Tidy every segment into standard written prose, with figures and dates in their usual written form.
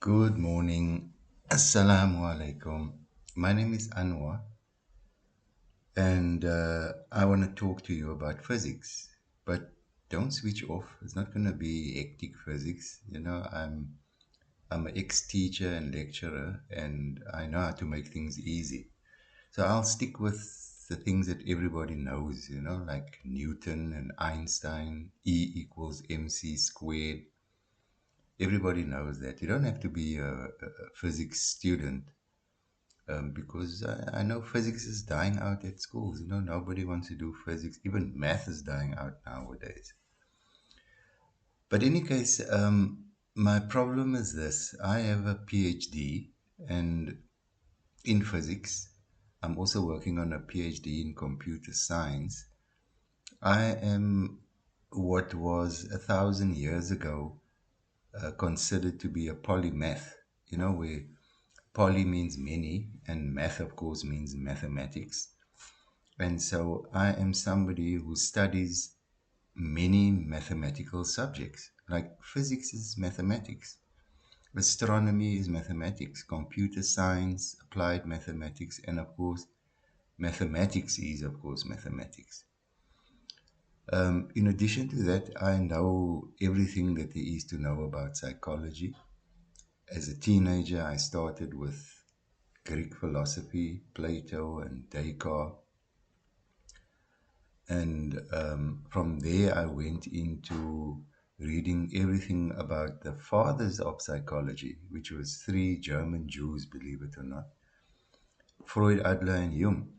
Good morning. Assalamu alaikum. My name is Anwar, and I want to talk to you about physics. But don't switch off. It's not going to be hectic physics. I'm an ex-teacher and lecturer, and I know how to make things easy. So I'll stick with the things that everybody knows. Like Newton and Einstein. E equals mc squared. Everybody knows that. You don't have to be a physics student because I know physics is dying out at schools. Nobody wants to do physics. Even math is dying out nowadays. But in any case, my problem is this: I have a PhD and in physics. I'm also working on a PhD in computer science. I am what was 1,000 years ago considered to be a polymath. Where poly means many, and math, of course, means mathematics. And so I am somebody who studies many mathematical subjects. Like physics is mathematics, astronomy is mathematics, computer science, applied mathematics, and of course, mathematics is, of course, mathematics. In addition to that, I know everything that there is to know about psychology. As a teenager, I started with Greek philosophy, Plato, and Descartes. And from there, I went into reading everything about the fathers of psychology, which was three German Jews, believe it or not, Freud, Adler, and Jung.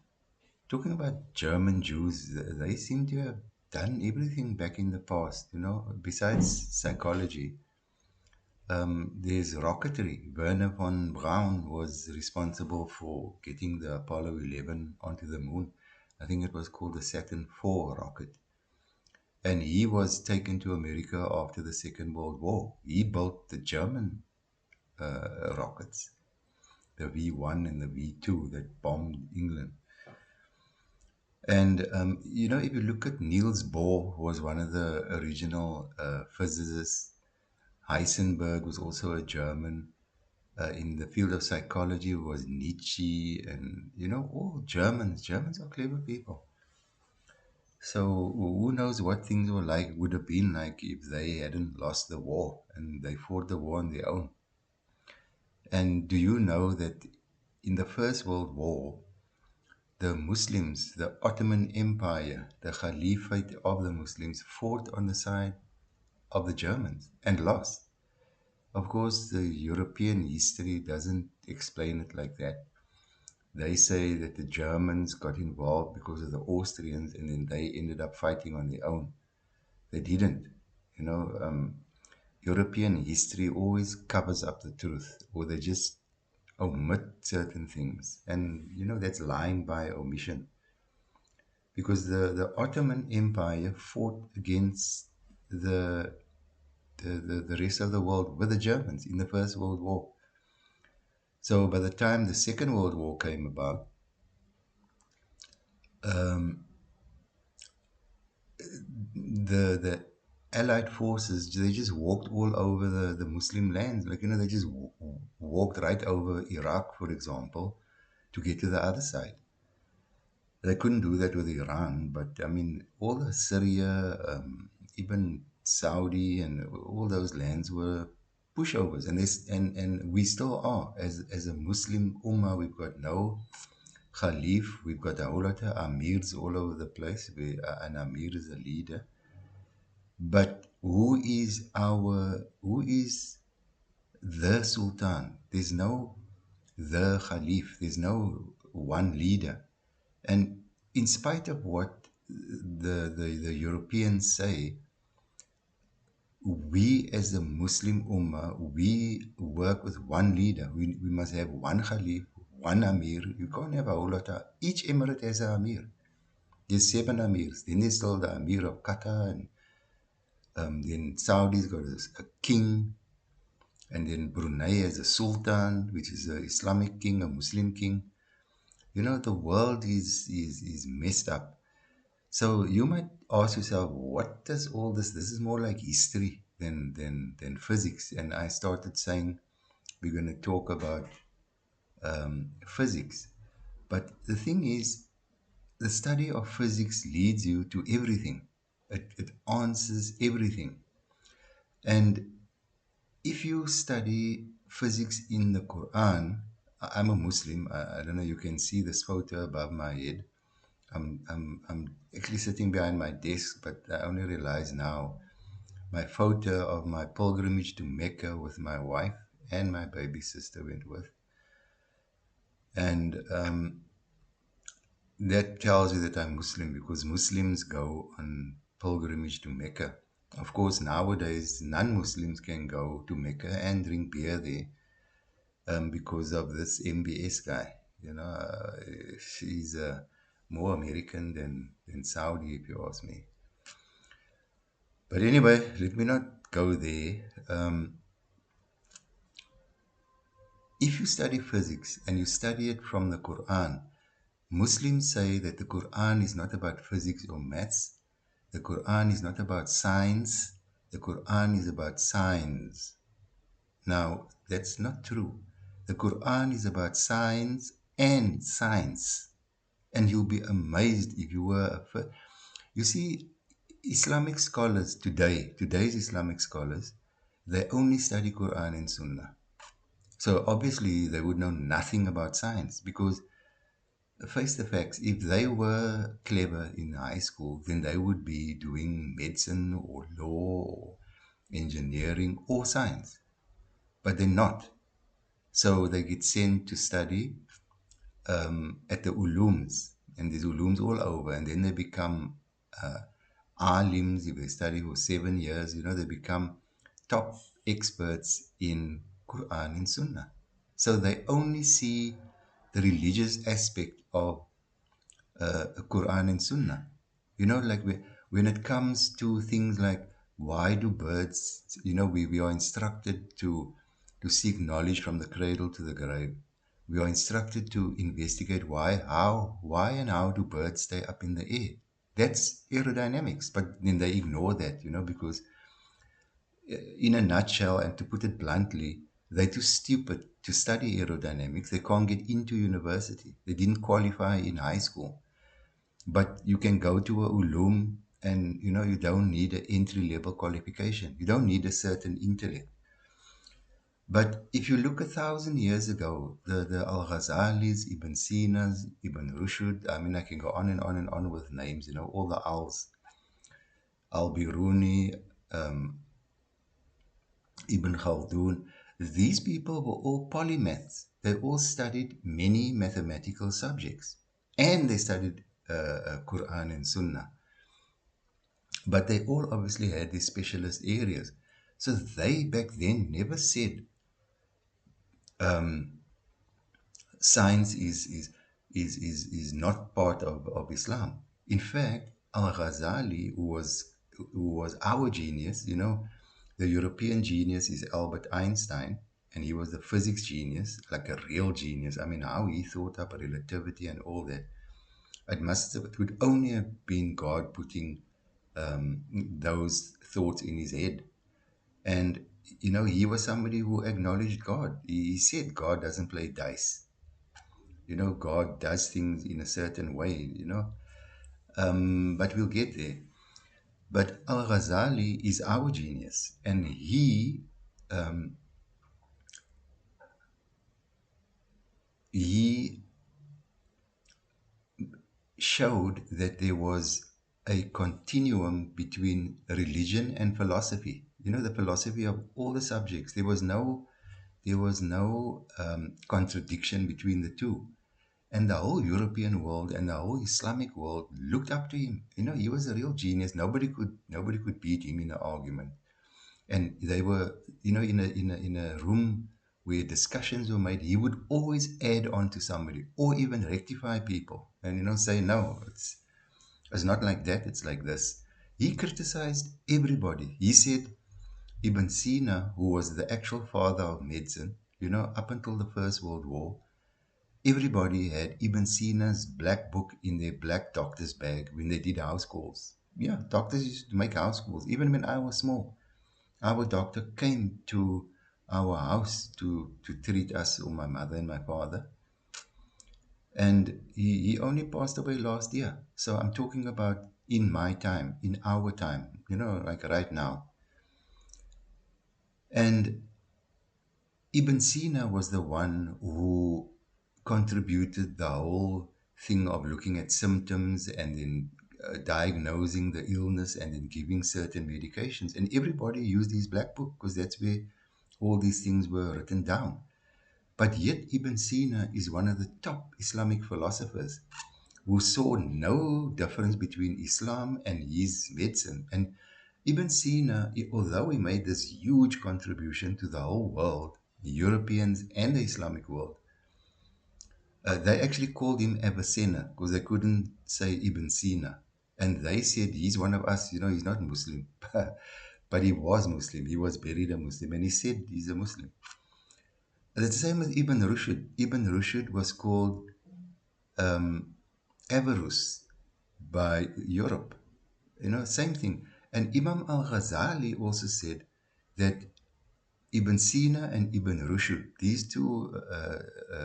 Talking about German Jews, they seem to have done everything back in the past, besides psychology. There's rocketry. Werner von Braun was responsible for getting the Apollo 11 onto the moon. I think it was called the Saturn IV rocket. And he was taken to America after the Second World War. He built the German rockets, the V1 and the V2 that bombed England. And, if you look at Niels Bohr, was one of the original physicists. Heisenberg was also a German. In the field of psychology was Nietzsche, and, all Germans. Germans are clever people. So who knows what things would have been like if they hadn't lost the war and they fought the war on their own. And do you know that in the First World War, the Muslims, the Ottoman Empire, the Caliphate of the Muslims fought on the side of the Germans and lost? Of course, the European history doesn't explain it like that. They say that the Germans got involved because of the Austrians and then they ended up fighting on their own. They didn't. You know, um, European history always covers up the truth, or they just omit certain things. And, that's lying by omission. Because the Ottoman Empire fought against the, the rest of the world with the Germans in the First World War. So by the time the Second World War came about, um, the Allied forces, they just walked all over the Muslim lands. Like, they just walked right over Iraq, for example, to get to the other side. They couldn't do that with Iran, but I mean, all the Syria, even Saudi, and all those lands were pushovers, and we still are. As a Muslim ummah, we've got no Khalif, we've got a whole lot of amirs all over the place. An amir is a leader. But who is the Sultan? There's no the Khalif. There's no one leader. And in spite of what the Europeans say, we as the Muslim Ummah, we work with one leader. We must have one Khalif, one Amir. You can't have a whole lot of, each emirate has an Amir. There's 7 Amirs. Then there's still the Amir of Qatar, and then Saudi's got a king, and then Brunei has a sultan, which is an Islamic king, a Muslim king. The world is messed up. So you might ask yourself, what does all this? This is more like history than physics. And I started saying, We're going to talk about physics. But the thing is, the study of physics leads you to everything. It answers everything. And if you study physics in the Quran, I'm a Muslim. I don't know. You can see this photo above my head. I'm actually sitting behind my desk, but I only realize now my photo of my pilgrimage to Mecca with my wife and my baby sister went with. And that tells you that I'm Muslim because Muslims go on pilgrimage to Mecca. Of course, nowadays, non Muslims can go to Mecca and drink beer there because of this MBS guy. She's more American than Saudi, if you ask me. But anyway, let me not go there. If you study physics and you study it from the Quran, Muslims say that the Quran is not about physics or maths. The Quran is not about science. The Quran is about science. Now, that's not true. The Quran is about science and science. And you'll be amazed if you were you see, Islamic scholars today's Islamic scholars, they only study Quran and Sunnah. So obviously they would know nothing about science because face the facts, if they were clever in high school, then they would be doing medicine or law or engineering or science. But they're not. So they get sent to study at the ulums, and there's ulums all over, and then they become alims. If they study for 7 years, they become top experts in Quran and Sunnah. So they only see the religious aspect of Quran and Sunnah. Like when it comes to things like why do birds, we are instructed to seek knowledge from the cradle to the grave. We are instructed to investigate why and how do birds stay up in the air. That's aerodynamics, but then they ignore that, because in a nutshell, and to put it bluntly, they're too stupid to study aerodynamics. They can't get into university. They didn't qualify in high school. But you can go to a ulum and you don't need an entry level qualification. You don't need a certain intellect. But if you look 1,000 years ago, the Al Ghazalis, Ibn Sinas, Ibn Rushd, I mean, I can go on and on and on with names, all the Als, Al Biruni, Ibn Khaldun, these people were all polymaths. They all studied many mathematical subjects and they studied Quran and Sunnah. But they all obviously had these specialist areas. So they back then never said science is not part of Islam. In fact, Al-Ghazali, who was our genius, the European genius is Albert Einstein, and he was the physics genius, like a real genius. I mean, how he thought up relativity and all that. It would only have been God putting those thoughts in his head. And, he was somebody who acknowledged God. He said God doesn't play dice. God does things in a certain way. But we'll get there. But Al Ghazali is our genius, and he showed that there was a continuum between religion and philosophy. The philosophy of all the subjects. There was no contradiction between the two. And the whole European world and the whole Islamic world looked up to him. He was a real genius. Nobody could beat him in an argument. And they were, in a room where discussions were made, he would always add on to somebody or even rectify people and say, no, it's not like that, it's like this. He criticized everybody. He said Ibn Sina, who was the actual father of medicine, up until the First World War, everybody had Ibn Sina's black book in their black doctor's bag when they did house calls. Yeah, doctors used to make house calls. Even when I was small, our doctor came to our house to treat us, or my mother and my father. And he only passed away last year. So I'm talking about in my time, in our time, like right now. And Ibn Sina was the one who contributed the whole thing of looking at symptoms and then diagnosing the illness and then giving certain medications. And everybody used his black book because that's where all these things were written down. But yet, Ibn Sina is one of the top Islamic philosophers who saw no difference between Islam and his medicine. And Ibn Sina, although he made this huge contribution to the whole world, the Europeans and the Islamic world, they actually called him Avicenna because they couldn't say Ibn Sina. And they said, he's one of us, he's not Muslim. But he was Muslim. He was buried a Muslim. And he said he's a Muslim. The same with Ibn Rushd. Ibn Rushd was called Averroes by Europe. Same thing. And Imam al-Ghazali also said that Ibn Sina and Ibn Rushd, these two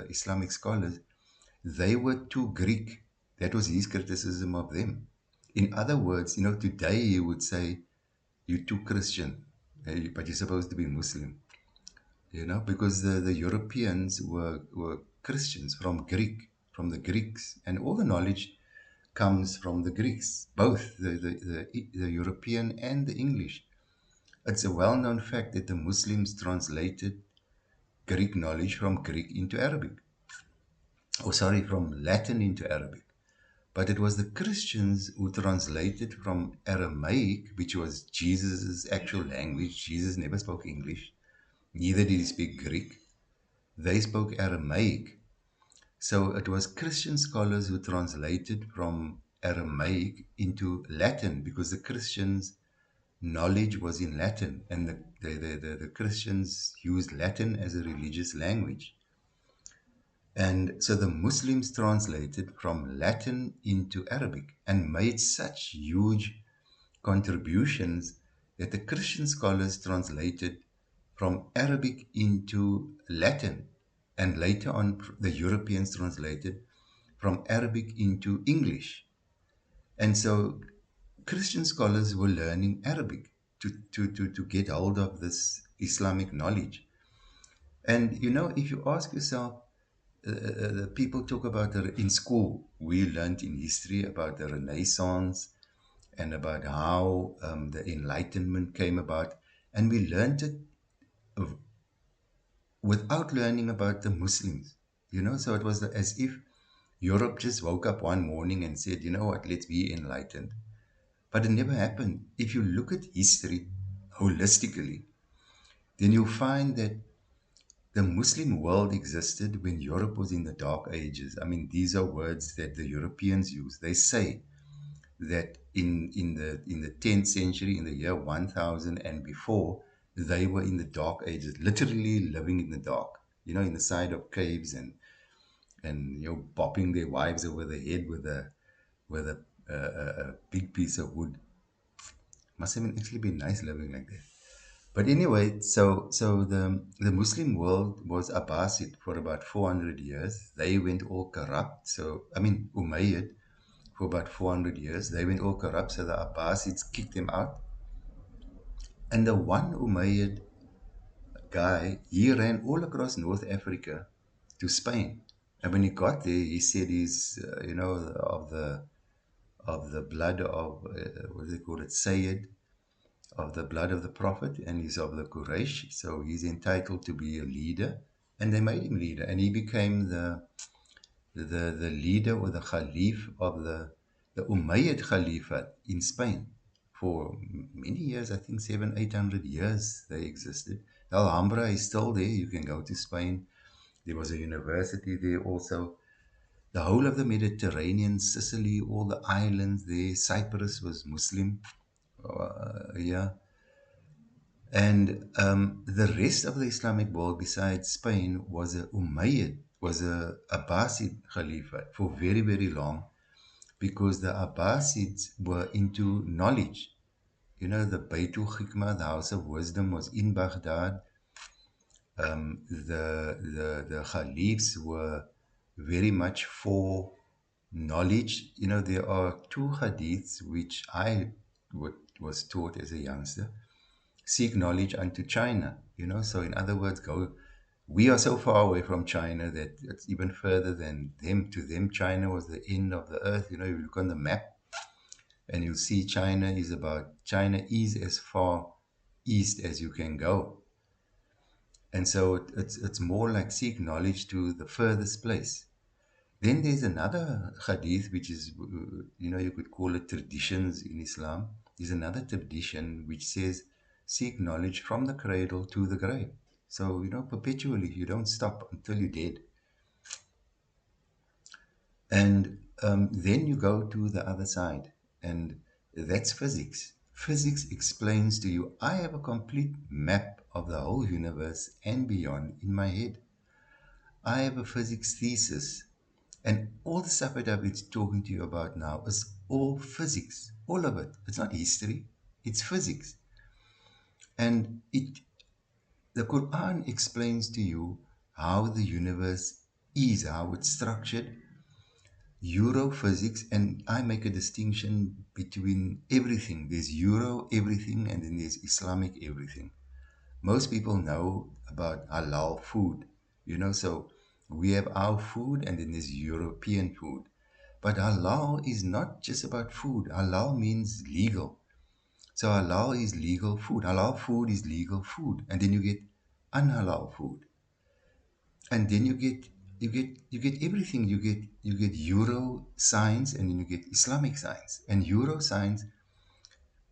Islamic scholars, they were too Greek. That was his criticism of them. In other words, today he would say, you're too Christian, but you're supposed to be Muslim. Because the Europeans were Christians from the Greeks, and all the knowledge comes from the Greeks, both the European and the English. It's a well known fact that the Muslims translated Greek knowledge from Greek into Arabic, or sorry, from Latin into Arabic. But it was the Christians who translated from Aramaic, which was Jesus' actual language. Jesus never spoke English, neither did he speak Greek. They spoke Aramaic. So it was Christian scholars who translated from Aramaic into Latin because the Christians' knowledge was in Latin and the Christians used Latin as a religious language. And so the Muslims translated from Latin into Arabic and made such huge contributions that the Christian scholars translated from Arabic into Latin, and later on the Europeans translated from Arabic into English. And so Christian scholars were learning Arabic to get hold of this Islamic knowledge. And if you ask yourself, the people talk about in school, we learned in history about the Renaissance and about how the Enlightenment came about. And we learned it without learning about the Muslims. So it was as if Europe just woke up one morning and said, you know what, let's be enlightened. But it never happened. If you look at history holistically, then you'll find that the Muslim world existed when Europe was in the Dark Ages. I mean, these are words that the Europeans use. They say that in the 10th century, in the year 1000 and before, they were in the Dark Ages, literally living in the dark, in the side of caves and bopping their wives over the head with a big piece of wood. Must have actually been nice living like that. But anyway, so the Muslim world was Abbasid for about 400 years. They went all corrupt. So I mean Umayyad for about 400 years. They went all corrupt. So the Abbasids kicked them out. And the one Umayyad guy, he ran all across North Africa to Spain. And when he got there, he said he's of the blood of what do they call it, Sayyid, of the blood of the Prophet, and he's of the Quraysh, so he's entitled to be a leader. And they made him leader, and he became the leader or the Khalif of the Umayyad Khalifa in Spain for many years. I think 700-800 years they existed. The Alhambra is still there. You can go to Spain. There was a university there also. The whole of the Mediterranean, Sicily, all the islands there. Cyprus was Muslim. Yeah. And the rest of the Islamic world besides Spain was a Umayyad, was a Abbasid Caliphate for very, very long, because the Abbasids were into knowledge. The Baytul Hikmah, the House of Wisdom, was in Baghdad. The caliphs were very much for knowledge. You know, there are two hadiths which was taught as a youngster. Seek knowledge unto China. You know, so in other words, go. We are so far away from China that it's even further than them. To them, China was the end of the earth. You know, you look on the map and you'll see China is as far east as you can go. And so it's more like seek knowledge to the furthest place. Then there's another hadith, which is, you could call it traditions in Islam. There's another tradition which says, seek knowledge from the cradle to the grave. So, perpetually, you don't stop until you're dead. And then you go to the other side, and that's physics. Physics explains to you, I have a complete map of the whole universe and beyond in my head. I have a physics thesis, and all the stuff that I've been talking to you about now is all physics, all of it. It's not history, it's physics. And the Quran explains to you how the universe is, how it's structured, Europhysics, and I make a distinction between everything. There's Euro everything, and then there's Islamic everything. Most people know about halal food, so we have our food, and then there's European food. But halal is not just about food. Halal means legal. So halal is legal food. Halal food is legal food. And then you get unhalal food. And then you get everything. You get Euro science, and then you get Islamic science. And Euro science,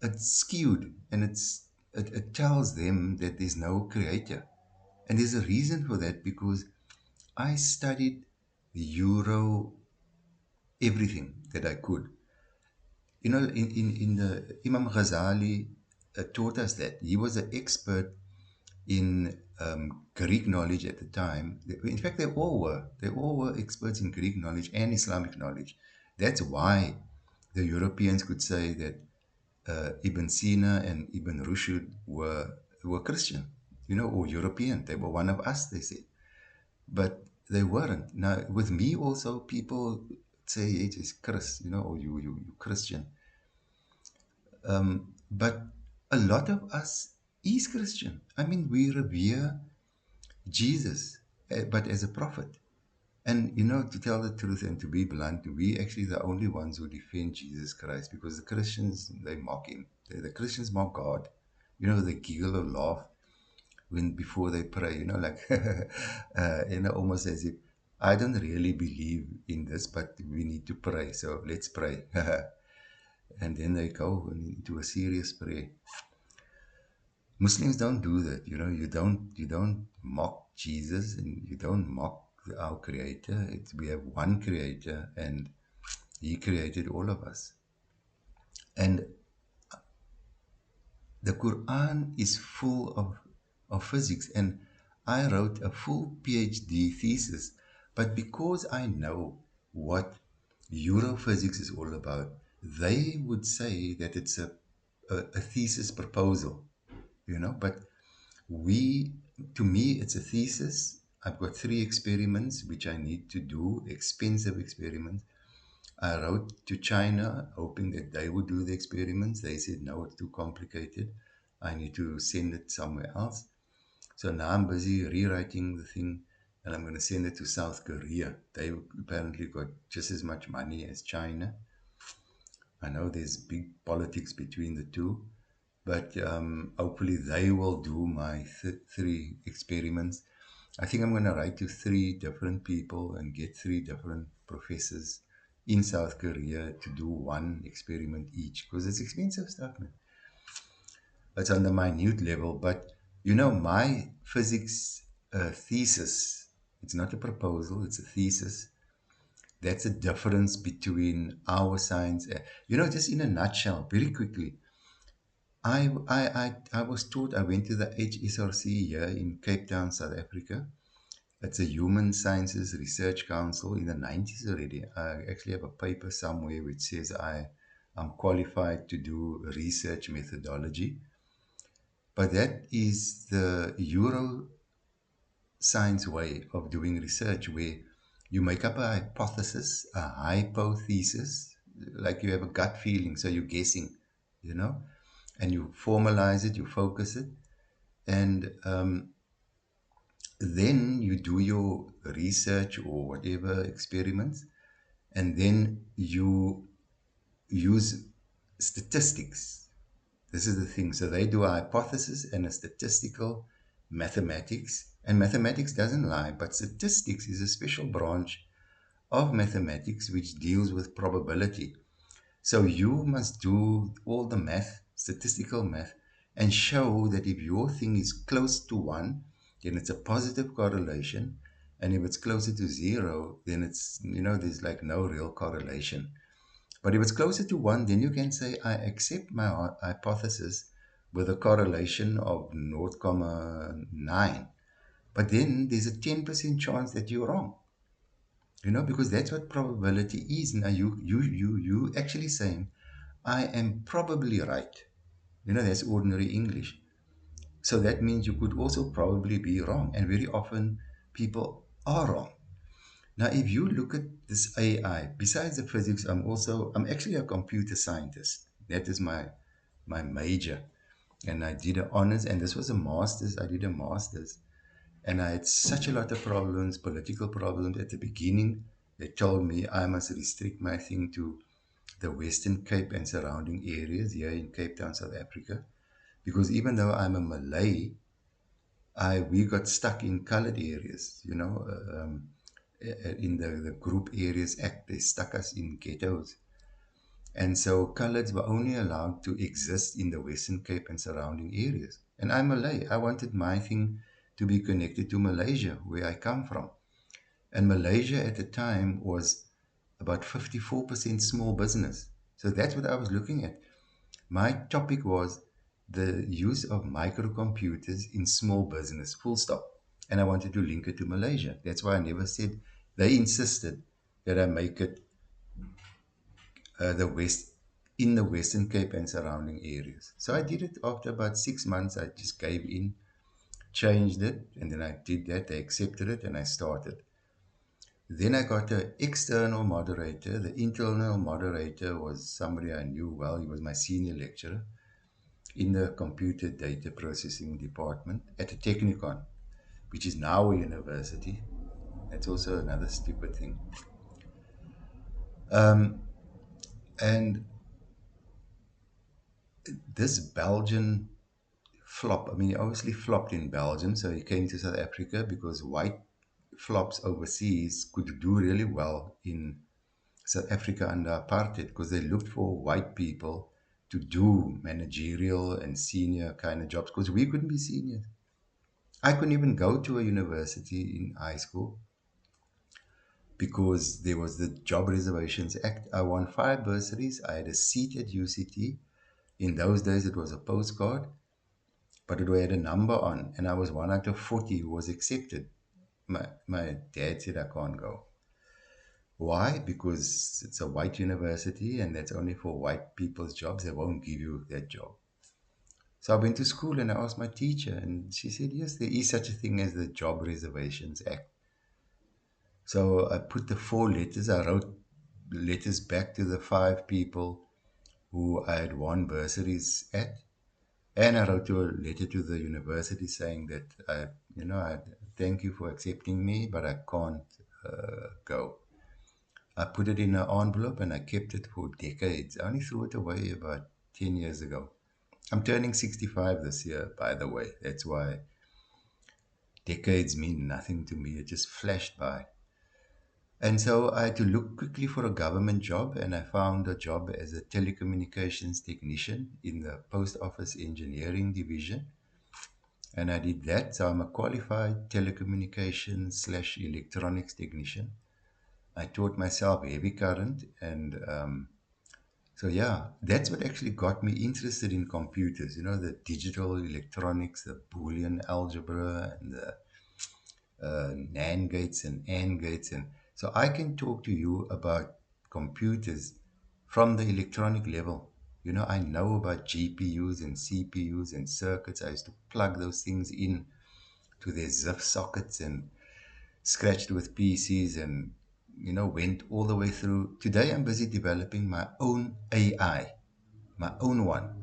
it's skewed, and it tells them that there's no creator. And there's a reason for that, because I studied Euro everything that I could. In the Imam Ghazali taught us that he was an expert in Greek knowledge at the time. In fact, they all were. They all were experts in Greek knowledge and Islamic knowledge. That's why the Europeans could say that Ibn Sina and Ibn Rushd were Christian, or European. They were one of us, they said. But they weren't. Now, with me also, people say, hey, it's Chris, or you Christian. But a lot of us is Christian. I mean, we revere Jesus, but as a prophet. And to tell the truth and to be blunt, we actually the only ones who defend Jesus Christ, because the Christians, they mock him. The Christians mock God. They giggle or laugh when before they pray. Like almost as if I don't really believe in this, but we need to pray, so let's pray. And then they go into a serious prayer. Muslims don't do that. You don't mock Jesus, and you don't mock our creator. We have one creator, and he created all of us. And the Quran is full of physics, and I wrote a full PhD thesis. But because I know what Europhysics is all about, they would say that it's a thesis proposal, but we to me it's a thesis. I've got 3 experiments which I need to do, expensive experiments. I wrote to China hoping that they would do the experiments. They said no, it's too complicated, I need to send it somewhere else. So now I'm busy rewriting the thing, and I'm going to send it to South Korea. They apparently got just as much money as China. I know there's big politics between the two, but hopefully they will do my 3 experiments. I think I'm going to write to 3 different people and get 3 different professors in South Korea to do 1 experiment each, because it's expensive stuff, man. It's on the minute level, but my physics thesis, it's not a proposal, it's a thesis. That's the difference between our science. Just in a nutshell, very quickly, I was taught, I went to the HSRC here in Cape Town, South Africa. It's a Human Sciences Research Council in the 90s already. I actually have a paper somewhere which says I'm qualified to do research methodology. But that is the Euro science way of doing research where you make up a hypothesis, a hypothesis, like you have a gut feeling, so you're guessing, you know, and you formalize it, you focus it, and then you do your research or whatever experiments, and then you use statistics. This is the thing. So they do a hypothesis and a statistical mathematics. And mathematics doesn't lie, but statistics is a special branch of mathematics which deals with probability. So you must do all the math, statistical math, and show that if your thing is close to one, then it's a positive correlation. And if it's closer to zero, then it's, there's like no real correlation. But if it's closer to one, then you can say, I accept my hypothesis with a correlation of 0.9. But then there's a 10% chance that you're wrong, because that's what probability is. Now you actually saying, I am probably right. That's ordinary English. So that means you could also probably be wrong. And very often people are wrong. Now, if you look at this AI, besides the physics, I'm actually a computer scientist. That is my major. And I did an honors, and this was a master's. I did a master's. And I had such a lot of problems, political problems at the beginning. They told me I must restrict my thing to the Western Cape and surrounding areas here in Cape Town, South Africa. Because even though I'm a Malay, we got stuck in colored areas, in the Group Areas Act. They stuck us in ghettos. And so coloreds were only allowed to exist in the Western Cape and surrounding areas. And I'm Malay. I wanted my thing to be connected to Malaysia, where I come from. And Malaysia at the time was about 54% small business. So that's what I was looking at. My topic was the use of microcomputers in small business, full stop. And I wanted to link it to Malaysia. That's why I never said, they insisted that I make it the West, in the Western Cape and surrounding areas. So I did it after about 6 months. I just gave in, changed it, and then I did that. They accepted it, and I started. Then I got an external moderator. The internal moderator was somebody I knew well. He was my senior lecturer in the computer data processing department at the Technikon, which is now a university. That's also another stupid thing. And this Belgian flop, I mean, he obviously flopped in Belgium, so he came to South Africa because white flops overseas could do really well in South Africa under apartheid because they looked for white people to do managerial and senior kind of jobs because we couldn't be seniors. I couldn't even go to a university in high school because there was the Job Reservations Act. I won 5 bursaries. I had a seat at UCT. In those days, it was a postcard, but it had a number on, and I was one out of 40 who was accepted. My dad said I can't go. Why? Because it's a white university and that's only for white people's jobs. They won't give you that job. So I went to school and I asked my teacher, and she said, yes, there is such a thing as the Job Reservations Act. So I put the 4 letters, I wrote letters back to the 5 people who I had won bursaries at. And I wrote a letter to the university saying that I thank you for accepting me, but I can't go. I put it in an envelope and I kept it for decades. I only threw it away about 10 years ago. I'm turning 65 this year, by the way. That's why decades mean nothing to me. It just flashed by. And so I had to look quickly for a government job, and I found a job as a telecommunications technician in the post office engineering division. And I did that. So I'm a qualified telecommunications slash electronics technician. I taught myself heavy current. And so, yeah, that's what actually got me interested in computers, the digital electronics, the Boolean algebra, and the NAND gates and AND gates. And so I can talk to you about computers from the electronic level. I know about GPUs and CPUs and circuits. I used to plug those things in to their ZIF sockets and scratched with PCs and, went all the way through. Today, I'm busy developing my own AI, my own one.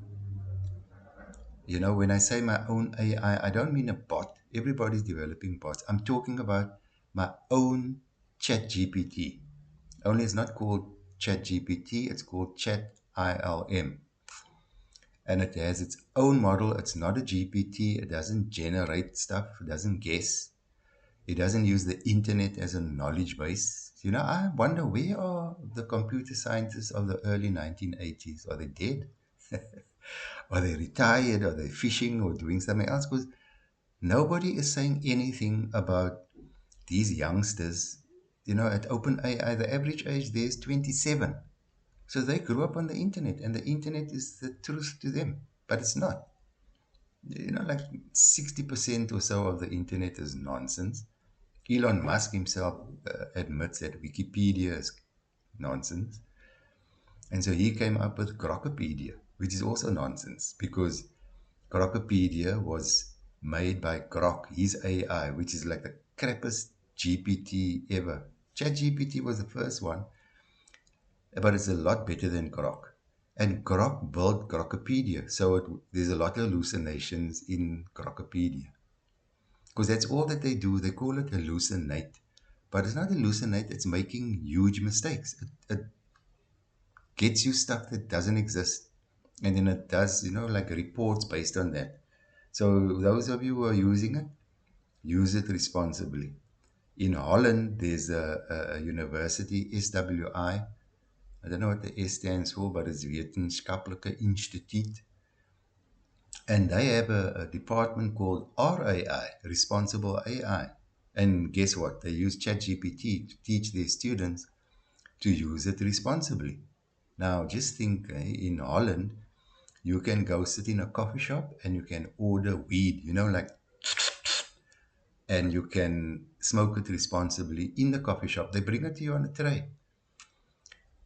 When I say my own AI, I don't mean a bot. Everybody's developing bots. I'm talking about my own Chat GPT. Only it's not called Chat GPT, it's called Chat ILM. And it has its own model. It's not a GPT. It doesn't generate stuff. It doesn't guess. It doesn't use the internet as a knowledge base. I wonder, where are the computer scientists of the early 1980s? Are they dead? Are they retired? Are they fishing or doing something else? Because nobody is saying anything about these youngsters. At OpenAI, the average age there is 27. So they grew up on the internet, and the internet is the truth to them. But it's not. Like 60% or so of the internet is nonsense. Elon Musk himself admits that Wikipedia is nonsense. And so he came up with Grokpedia, which is also nonsense because Grokpedia was made by Grok, his AI, which is like the crappiest GPT ever. ChatGPT was the first one, but it's a lot better than Grok. And Grok built Grokpedia, so there's a lot of hallucinations in Grokpedia. Because that's all that they do. They call it hallucinate. But it's not hallucinate, it's making huge mistakes. It gets you stuff that doesn't exist. And then it does, like reports based on that. So those of you who are using it, use it responsibly. In Holland, there's a university, SWI. I don't know what the S stands for, but it's Wetenskaplike Instituut. And they have a department called RAI, Responsible AI. And guess what? They use ChatGPT to teach their students to use it responsibly. Now, just think, in Holland, you can go sit in a coffee shop and you can order weed, and you can smoke it responsibly in the coffee shop. They bring it to you on a tray.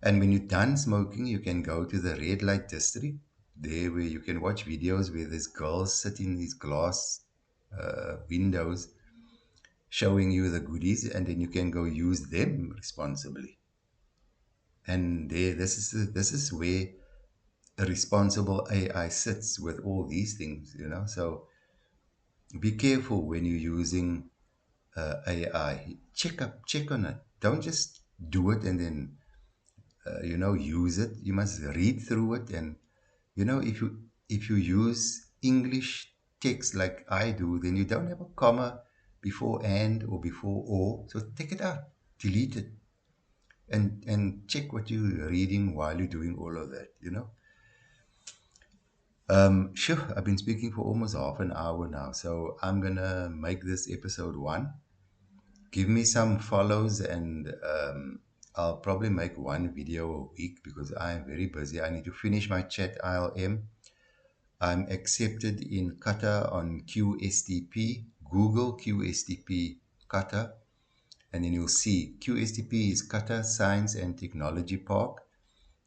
And when you're done smoking, you can go to the red light district, there where you can watch videos where there's girls sitting in these glass windows showing you the goodies, and then you can go use them responsibly. And this is where a responsible AI sits with all these things. So be careful when you're using AI. Check on it. Don't just do it and then use it. You must read through it, and if you use English text like I do, then you don't have a comma before and or before or. So take it out, delete it, and check what you're reading while you're doing all of that. Sure, I've been speaking for almost half an hour now, so I'm gonna make this episode one. Give me some follows, and I'll probably make one video a week because I am very busy. I need to finish my chat ILM. I'm accepted in Qatar on QSTP. Google QSTP Qatar, and then you'll see QSTP is Qatar Science and Technology Park.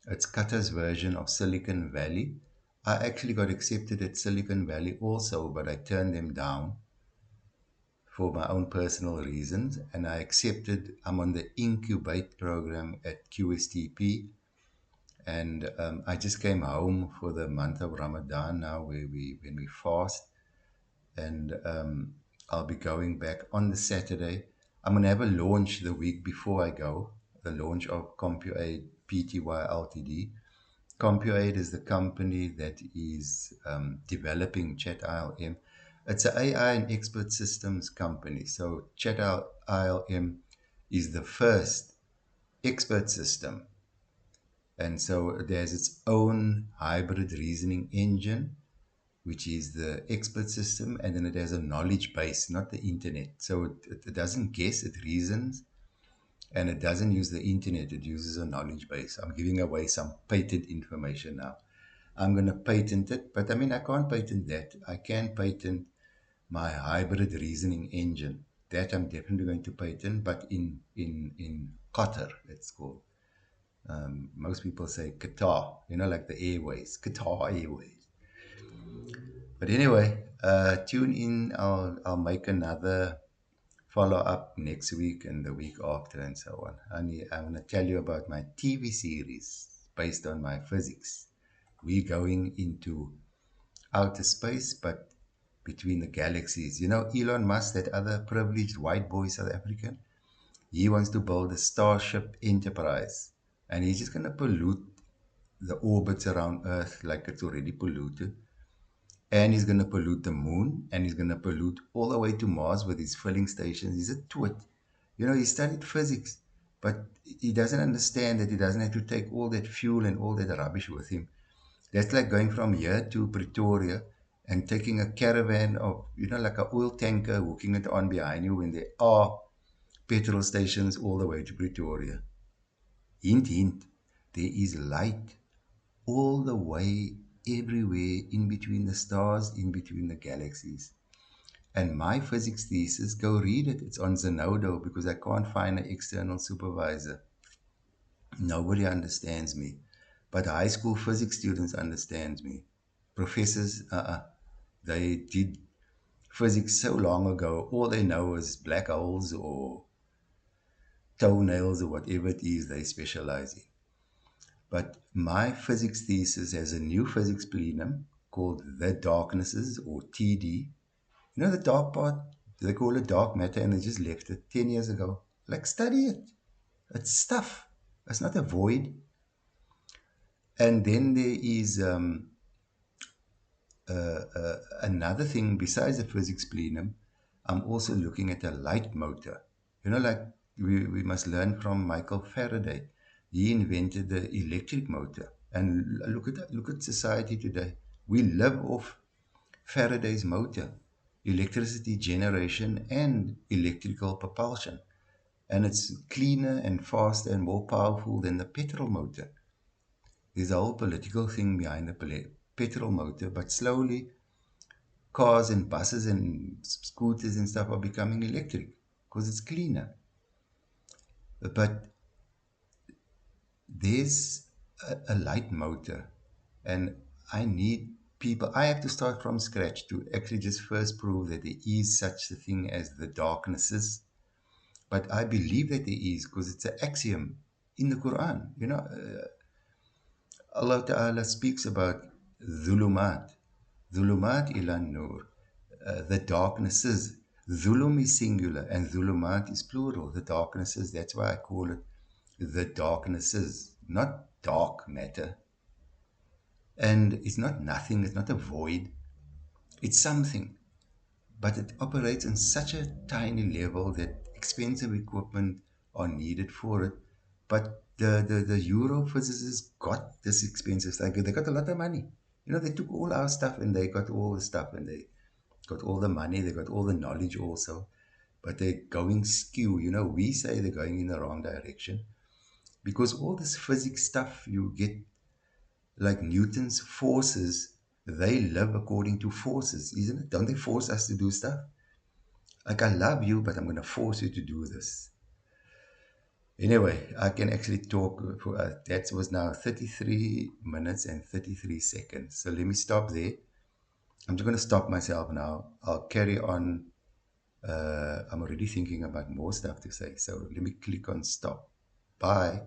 It's Qatar's version of Silicon Valley. I actually got accepted at Silicon Valley also, but I turned them down for my own personal reasons. And I'm on the Incubate program at QSTP. And I just came home for the month of Ramadan now, when we fast. And I'll be going back on the Saturday. I'm going to have a launch the week before I go, the launch of CompuAid Pty Ltd. CompuAid is the company that is developing ChatILM. It's an AI and expert systems company. So ChatILM is the first expert system. And so there's its own hybrid reasoning engine, which is the expert system, and then it has a knowledge base, not the internet. So it doesn't guess, it reasons, and it doesn't use the internet, it uses a knowledge base. I'm giving away some patent information now. I'm going to patent it, but I can't patent that. I can patent my hybrid reasoning engine. That I'm definitely going to patent, but in Qatar, it's called. Most people say Qatar, like the airways, Qatar Airways. But anyway, tune in. I'll make another follow up next week and the week after and so on. I'm going to tell you about my TV series based on my physics. We're going into outer space, but between the galaxies. You know, Elon Musk, that other privileged white boy South African, he wants to build a Starship Enterprise, and he's just going to pollute the orbits around Earth like it's already polluted. And he's going to pollute the moon, and he's going to pollute all the way to Mars with his filling stations. He's a twit. You know, he studied physics, but he doesn't understand that he doesn't have to take all that fuel and all that rubbish with him. That's like going from here to Pretoria and taking a caravan of, you know, like an oil tanker, hooking it on behind you when there are petrol stations all the way to Pretoria. Hint, hint, there is light all the way everywhere in between the stars, in between the galaxies. And my physics thesis, go read it. It's on Zenodo because I can't find an external supervisor. Nobody understands me. But high school physics students understands me. Professors, they did physics so long ago. All they know is black holes or toenails or whatever it is they specialize in. But my physics thesis has a new physics plenum called The Darknesses, or TD. You know the dark part? They call it dark matter, and they just left it 10 years ago. Like, study it. It's stuff. It's not a void. And then there is another thing besides the physics plenum. I'm also looking at a light motor. You know, like we must learn from Michael Faraday. He invented the electric motor. And look at society today. We live off Faraday's motor, electricity generation and electrical propulsion. And it's cleaner and faster and more powerful than the petrol motor. There's a whole political thing behind the petrol motor, but slowly cars and buses and scooters and stuff are becoming electric because it's cleaner. But there's a light motor, and I need people. I have to start from scratch to actually just first prove that there is such a thing as the darknesses. But I believe that there is because it's an axiom in the Quran. You know, Allah Ta'ala speaks about dhulumat ilan nur, the darknesses. Dhulum is singular and dhulumat is plural, the darknesses. That's why I call it the darknesses, not dark matter. And it's not nothing, it's not a void, it's something. But it operates on such a tiny level that expensive equipment are needed for it. But the Europhysicists got this expensive stuff. They got a lot of money. You know, they took all our stuff and they got all the stuff and they got all the money, they got all the knowledge also. But they're going skew. You know, we say they're going in the wrong direction because all this physics stuff you get, like Newton's forces, they live according to forces, isn't it? Don't they force us to do stuff? Like, I love you, but I'm going to force you to do this. Anyway, I can actually talk for that was now 33 minutes and 33 seconds. So let me stop there. I'm just going to stop myself now. I'll carry on. I'm already thinking about more stuff to say. So let me click on stop. Bye.